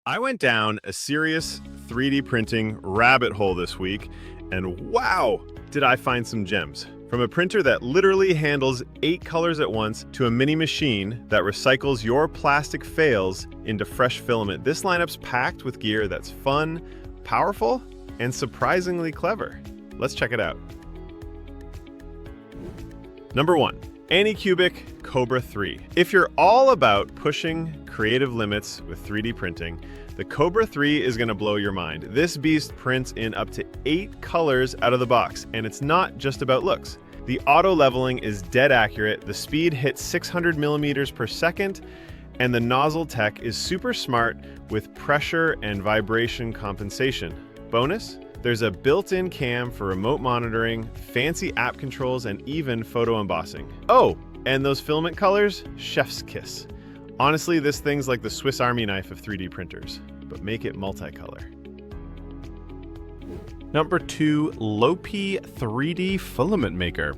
I went down a serious 3D printing rabbit hole this week, and wow, did I find some gems. From a printer that literally handles 8 colors at once to a mini machine that recycles your plastic fails into fresh filament, this lineup's packed with gear that's fun, powerful, and surprisingly clever. Let's check it out. Number 1. ANYCUBIC Kobra 3. If you're all about pushing creative limits with 3D printing, the Kobra 3 is going to blow your mind. This beast prints in up to 8 colors out of the box, and it's not just about looks. The auto leveling is dead accurate, the speed hits 600 millimeters per second, and the nozzle tech is super smart with pressure and vibration compensation. Bonus? There's a built-in cam for remote monitoring, fancy app controls, and even photo embossing. Oh, and those filament colors? Chef's kiss. Honestly, this thing's like the Swiss Army knife of 3D printers, but make it multicolor. Number 2, Lopi 3D Filament Maker.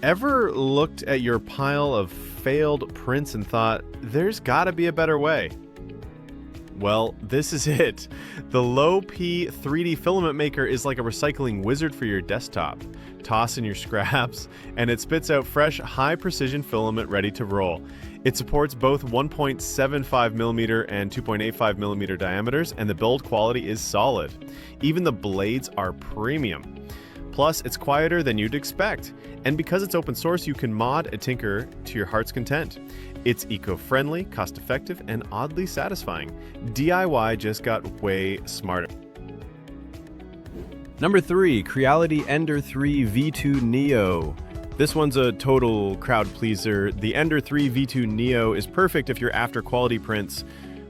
Ever looked at your pile of failed prints and thought, there's gotta be a better way? Well, this is it. The Lopi 3D Filament Maker is like a recycling wizard for your desktop. Toss in your scraps, and it spits out fresh, high-precision filament ready to roll. It supports both 1.75mm and 2.85mm diameters, and the build quality is solid. Even the blades are premium. Plus, it's quieter than you'd expect. And because it's open source, you can mod and tinker to your heart's content. It's eco-friendly, cost-effective, and oddly satisfying. DIY just got way smarter. Number 3, Creality Ender 3 V2 Neo. This one's a total crowd pleaser. The Ender 3 V2 Neo is perfect if you're after quality prints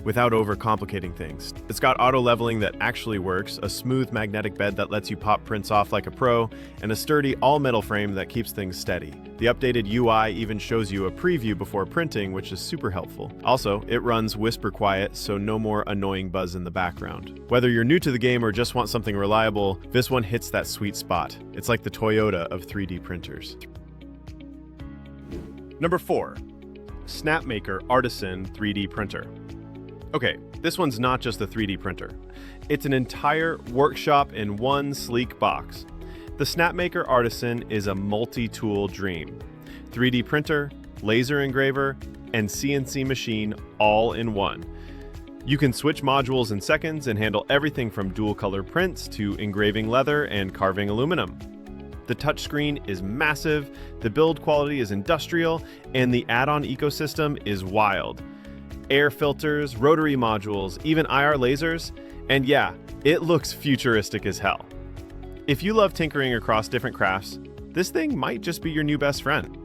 without overcomplicating things. It's got auto leveling that actually works, a smooth magnetic bed that lets you pop prints off like a pro, and a sturdy all-metal frame that keeps things steady. The updated UI even shows you a preview before printing, which is super helpful. Also, it runs whisper quiet, so no more annoying buzz in the background. Whether you're new to the game or just want something reliable, this one hits that sweet spot. It's like the Toyota of 3D printers. Number 4, SnapMaker Artisan 3D Printer. Okay, this one's not just a 3D printer. It's an entire workshop in one sleek box. The SnapMaker Artisan is a multi-tool dream. 3D printer, laser engraver, and CNC machine all in one. You can switch modules in seconds and handle everything from dual-color prints to engraving leather and carving aluminum. The touchscreen is massive, the build quality is industrial, and the add-on ecosystem is wild. Air filters, rotary modules, even IR lasers, and yeah, it looks futuristic as hell. If you love tinkering across different crafts, this thing might just be your new best friend.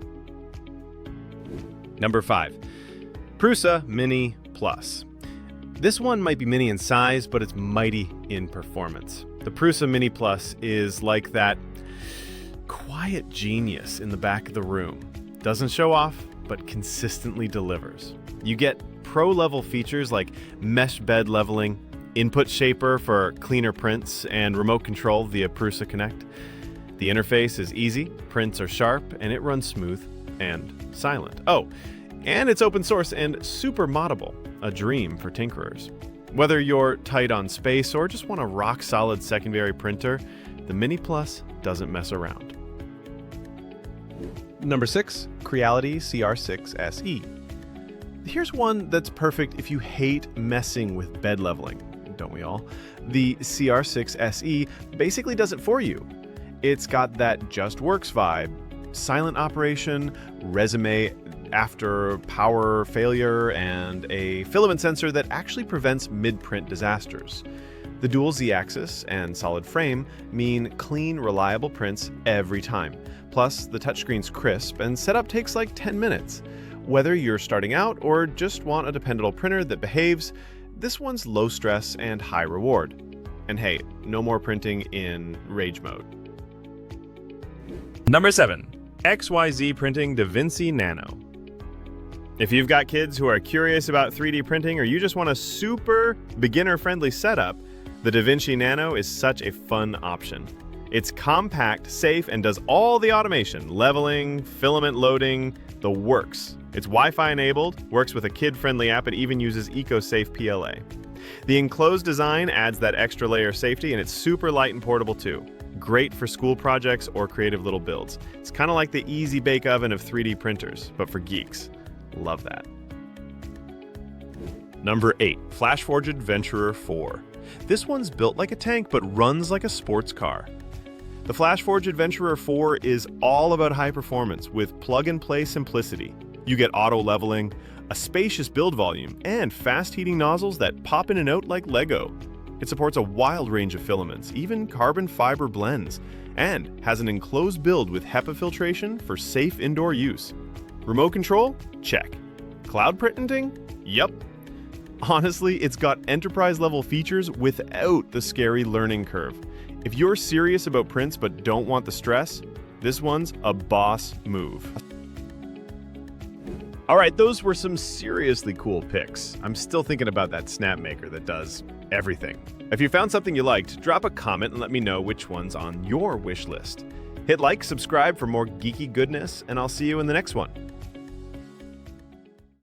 Number 5, Prusa Mini Plus. This one might be mini in size, but it's mighty in performance. The Prusa Mini Plus is like that quiet genius in the back of the room. Doesn't show off, but consistently delivers. You get pro-level features like mesh bed leveling, input shaper for cleaner prints, and remote control via Prusa Connect. The interface is easy, prints are sharp, and it runs smooth and silent. Oh, and it's open source and super moddable, a dream for tinkerers. Whether you're tight on space or just want a rock-solid secondary printer, the Mini Plus doesn't mess around. Number 6, Creality CR6 SE. Here's one that's perfect if you hate messing with bed leveling, don't we all? The CR6 SE basically does it for you. It's got that just works vibe, silent operation, resume after power failure, and a filament sensor that actually prevents mid-print disasters. The dual Z-axis and solid frame mean clean, reliable prints every time. Plus, the touchscreen's crisp and setup takes like 10 minutes. Whether you're starting out or just want a dependable printer that behaves, this one's low stress and high reward. And hey, no more printing in rage mode. Number 7, XYZ Printing DaVinci Nano. If you've got kids who are curious about 3D printing or you just want a super beginner-friendly setup, the DaVinci Nano is such a fun option. It's compact, safe, and does all the automation, leveling, filament loading, the works. It's Wi-Fi enabled, works with a kid-friendly app, and even uses eco-safe PLA. The enclosed design adds that extra layer of safety, and it's super light and portable too. Great for school projects or creative little builds. It's kind of like the easy bake oven of 3D printers, but for geeks. Love that. Number 8, Flashforged Venturer 4. This one's built like a tank but runs like a sports car. The Flashforged Venturer 4 is all about high performance with plug-and-play simplicity. You get auto leveling, a spacious build volume, and fast heating nozzles that pop in and out like Lego. It supports a wild range of filaments, even carbon fiber blends, and has an enclosed build with HEPA filtration for safe indoor use. Remote control? Check. Cloud printing? Yup. Honestly, it's got enterprise-level features without the scary learning curve. If you're serious about prints but don't want the stress, this one's a boss move. All right, those were some seriously cool picks. I'm still thinking about that Snap Maker that does everything. If you found something you liked, drop a comment and let me know which one's on your wish list. Hit like, subscribe for more geeky goodness, and I'll see you in the next one.